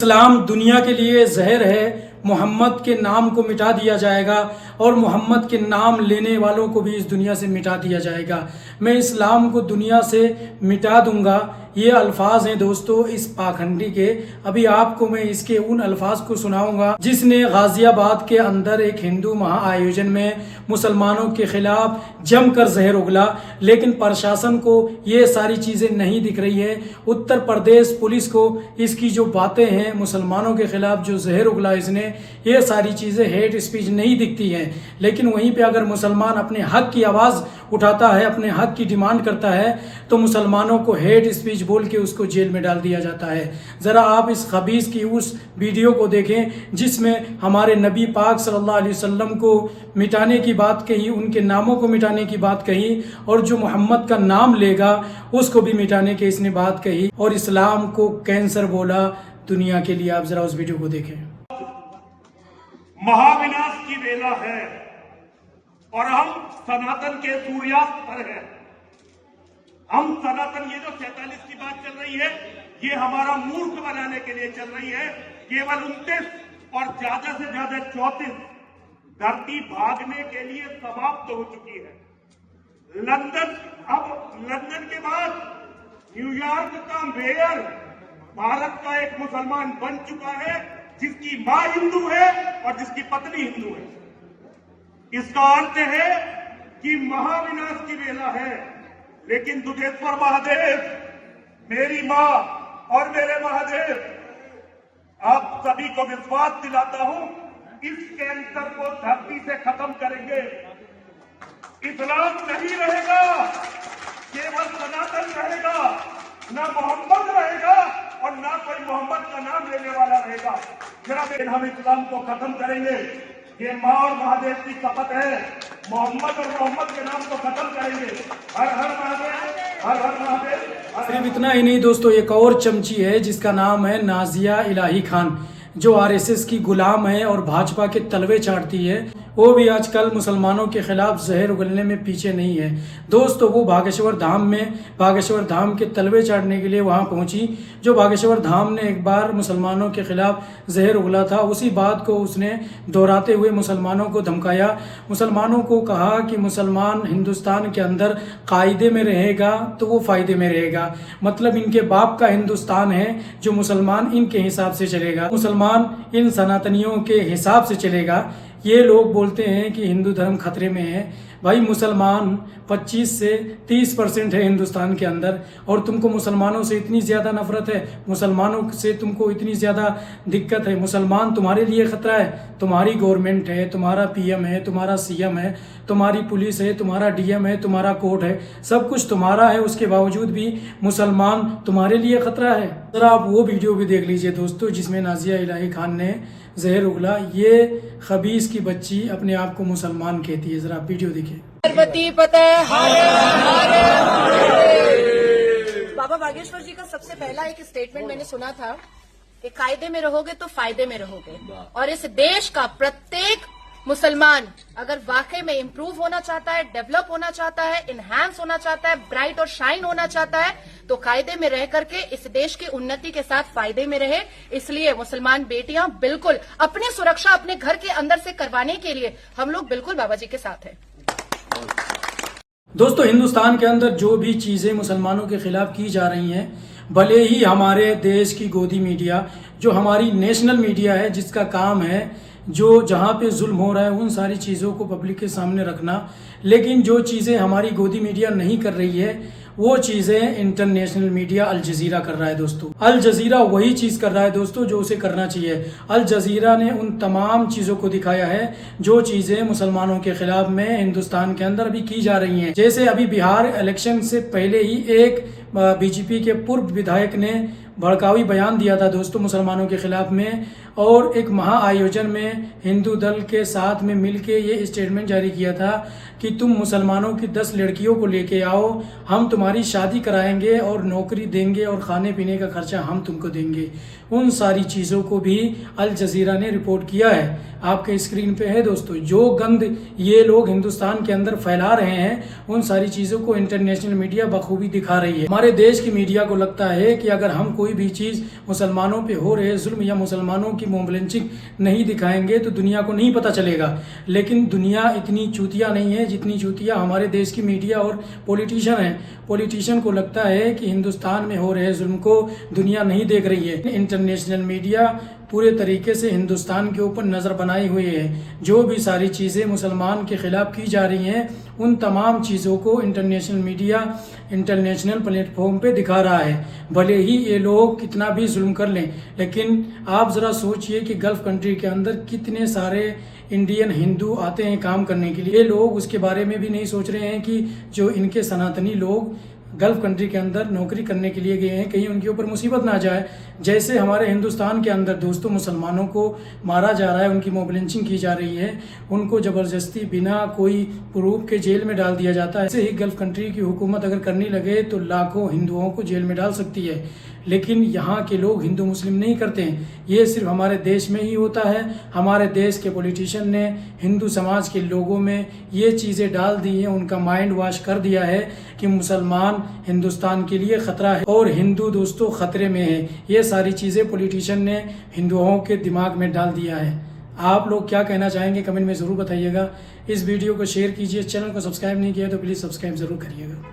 इस्लाम दुनिया के लिए जहर है। मोहम्मद के नाम को मिटा दिया जाएगा और मोहम्मद के नाम लेने वालों को भी इस दुनिया से मिटा दिया जाएगा। मैं इस्लाम को दुनिया से मिटा दूंगा, ये अल्फाज हैं दोस्तों इस पाखंडी के। अभी आपको मैं इसके उन अल्फाज को सुनाऊंगा जिसने गाजियाबाद के अंदर एक हिंदू महाआयोजन में मुसलमानों के खिलाफ जमकर जहर उगला, लेकिन प्रशासन को ये सारी चीज़ें नहीं दिख रही है। उत्तर प्रदेश पुलिस को इसकी जो बातें हैं, मुसलमानों के खिलाफ जो जहर उगला इसने, ये सारी चीज़ें हेट स्पीच नहीं दिखती हैं। लेकिन वहीं पे अगर मुसलमान अपने हक की आवाज़ उठाता है, अपने हक की डिमांड करता है, तो मुसलमानों को हेट स्पीच बोल के उसको जेल में डाल दिया जाता है। ज़रा आप इस खबीस की उस वीडियो को देखें जिसमें हमारे नबी पाक सल्लल्लाहु अलैहि वसल्लम को मिटाने की बात कही, उनके नामों को मिटाने की बात कही, और जो मोहम्मद का नाम लेगा उसको भी मिटाने की इसने बात कही, और इस्लाम को कैंसर बोला दुनिया के लिए। आप ज़रा उस वीडियो को देखें। महाविनाश की वेला है और हम सनातन के सूर्यास्त पर हैं। हम सनातन, ये जो 47 की बात चल रही है, ये हमारा मूर्ख बनाने के लिए चल रही है। केवल 29 और ज्यादा से ज्यादा 34 धरती भागने के लिए समाप्त हो चुकी है। लंदन, अब लंदन के बाद न्यूयॉर्क का मेयर भारत का एक मुसलमान बन चुका है, जिसकी मां हिंदू है और जिसकी पत्नी हिंदू है। इसका अर्थ है कि महाविनाश की वेला है। लेकिन दुधेश्वर महादेव, मेरी मां और मेरे महादेव, आप सभी को विश्वास दिलाता हूं, इस कैंसर को धरती से खत्म करेंगे। इस्लाम नहीं रहेगा, केवल सनातन रहेगा, ना मोहम्मद रहेगा और ना कोई मोहम्मद का नाम लेने वाला रहेगा। जरा हम इस्लाम को खत्म करेंगे, ये मां और महादेव की शपथ है। मोहम्मद और मोहम्मद के नाम को खत्म करेंगे। हर हर महादेव, हर हर महादेव। सिर्फ इतना ही नहीं दोस्तों, एक और चमची है जिसका नाम है नाजिया इलाही खान, जो आरएसएस की गुलाम है और भाजपा के तलवे चाटती है। वो भी आजकल मुसलमानों के खिलाफ जहर उगलने में पीछे नहीं है दोस्तों। वो बागेश्वर धाम के तलवे चाटने के लिए वहाँ पहुँची। जो बागेश्वर धाम ने एक बार मुसलमानों के खिलाफ जहर उगला था, उसी बात को उसने दोहराते हुए मुसलमानों को धमकाया। मुसलमानों को कहा कि मुसलमान हिंदुस्तान के अंदर कायदे में रहेगा तो वो फ़ायदे में रहेगा। मतलब इनके बाप का हिंदुस्तान है, जो मुसलमान इनके हिसाब से चलेगा, मुसलमान इन सनातनियों के हिसाब से चलेगा। ये लोग बोलते हैं कि हिंदू धर्म खतरे में है। भाई मुसलमान 25 से 30% है हिंदुस्तान के अंदर, और तुमको मुसलमानों से इतनी ज़्यादा नफरत है, मुसलमानों से तुमको इतनी ज़्यादा दिक्कत है। मुसलमान तुम्हारे लिए ख़तरा है। तुम्हारी गवर्नमेंट है, तुम्हारा पीएम है, तुम्हारा सीएम है, तुम्हारी पुलिस है, तुम्हारा डीएम है, तुम्हारा कोर्ट है, सब कुछ तुम्हारा है। उसके बावजूद भी मुसलमान तुम्हारे लिए ख़तरा है। ज़रा आप वो वीडियो भी देख लीजिए दोस्तों जिसमें नाजिया इलाही खान ने जहर उगला। ये खबीस की बच्ची अपने आप को मुसलमान कहती है। जरा आप वीडियो देखिए। बाबा बागेश्वर जी का सबसे पहला एक स्टेटमेंट मैंने सुना था कि कायदे में रहोगे तो फायदे में रहोगे, और इस देश का प्रत्येक मुसलमान अगर वाकई में इम्प्रूव होना चाहता है, डेवलप होना चाहता है, इनहैंस होना चाहता है, ब्राइट और शाइन होना चाहता है, तो कायदे में रह करके इस देश की उन्नति के साथ फायदे में रहे। इसलिए मुसलमान बेटियां बिल्कुल अपनी सुरक्षा अपने घर के अंदर से करवाने के लिए हम लोग बिल्कुल बाबा जी के साथ हैं। दोस्तों हिंदुस्तान के अंदर जो भी चीज़ें मुसलमानों के खिलाफ की जा रही हैं, भले ही हमारे देश की गोदी मीडिया, जो हमारी नेशनल मीडिया है, जिसका काम है जो जहाँ पे जुल्म हो रहा है उन सारी चीज़ों को पब्लिक के सामने रखना, लेकिन जो चीज़ें हमारी गोदी मीडिया नहीं कर रही है वो चीज़ें इंटरनेशनल मीडिया अल जजीरा कर रहा है दोस्तों। अल जजीरा वही चीज़ कर रहा है दोस्तों जो उसे करना चाहिए। अल जजीरा ने उन तमाम चीज़ों को दिखाया है जो चीज़ें मुसलमानों के खिलाफ में हिंदुस्तान के अंदर अभी की जा रही हैं। जैसे अभी बिहार इलेक्शन से पहले ही एक बीजेपी के पूर्व विधायक ने भड़कावी बयान दिया था दोस्तों मुसलमानों के खिलाफ में, और एक महाआयोजन में हिंदू दल के साथ में मिलके ये स्टेटमेंट जारी किया था कि तुम मुसलमानों की 10 लड़कियों को लेके आओ, हम तुम्हारी शादी कराएंगे और नौकरी देंगे और खाने पीने का खर्चा हम तुमको देंगे। उन सारी चीज़ों को भी अल जजीरा ने रिपोर्ट किया है। आपके स्क्रीन पे है दोस्तों। जो गंद ये लोग हिंदुस्तान के अंदर फैला रहे हैं उन सारी चीज़ों को इंटरनेशनल मीडिया बखूबी दिखा रही है। हमारे देश की मीडिया को लगता है कि अगर हम कोई भी चीज़ मुसलमानों पे हो रहे जुल्म या मुसलमानों की मॉब लिंचिंग नहीं दिखाएंगे तो दुनिया को नहीं पता चलेगा। लेकिन दुनिया इतनी चूतिया नहीं है जितनी चूतिया हमारे देश की मीडिया और पॉलिटिशियन है। पॉलिटिशियन को लगता है कि हिंदुस्तान में हो रहे जुल्म को दुनिया नहीं देख रही है। इंटरनेशनल मीडिया पूरे तरीके से हिंदुस्तान के ऊपर नज़र बनाई हुई है। जो भी सारी चीज़ें मुसलमान के ख़िलाफ़ की जा रही हैं उन तमाम चीज़ों को इंटरनेशनल मीडिया इंटरनेशनल प्लेटफॉर्म पे दिखा रहा है। भले ही ये लोग कितना भी जुल्म कर लें, लेकिन आप ज़रा सोचिए कि गल्फ़ कंट्री के अंदर कितने सारे इंडियन हिंदू आते हैं काम करने के लिए। ये लोग उसके बारे में भी नहीं सोच रहे हैं कि जो इनके सनातनी लोग गल्फ़ कंट्री के अंदर नौकरी करने के लिए गए हैं कहीं उनके ऊपर मुसीबत ना जाए। जैसे हमारे हिंदुस्तान के अंदर दोस्तों मुसलमानों को मारा जा रहा है, उनकी मॉब लिंचिंग की जा रही है, उनको ज़बरदस्ती बिना कोई प्रूफ के जेल में डाल दिया जाता है। ऐसे ही गल्फ़ कंट्री की हुकूमत अगर करने लगे तो लाखों हिंदुओं को जेल में डाल सकती है। लेकिन यहाँ के लोग हिंदू मुस्लिम नहीं करते हैं, ये सिर्फ हमारे देश में ही होता है। हमारे देश के पॉलिटिशियन ने हिंदू समाज के लोगों में ये चीज़ें डाल दी हैं, उनका माइंड वॉश कर दिया है कि मुसलमान हिंदुस्तान के लिए ख़तरा है और हिंदू दोस्तों ख़तरे में है। ये सारी चीज़ें पॉलिटिशियन ने हिंदुओं के दिमाग में डाल दिया है। आप लोग क्या कहना चाहेंगे कमेंट में ज़रूर बताइएगा। इस वीडियो को शेयर कीजिए, चैनल को सब्सक्राइब नहीं किया तो प्लीज़ सब्सक्राइब ज़रूर करिएगा।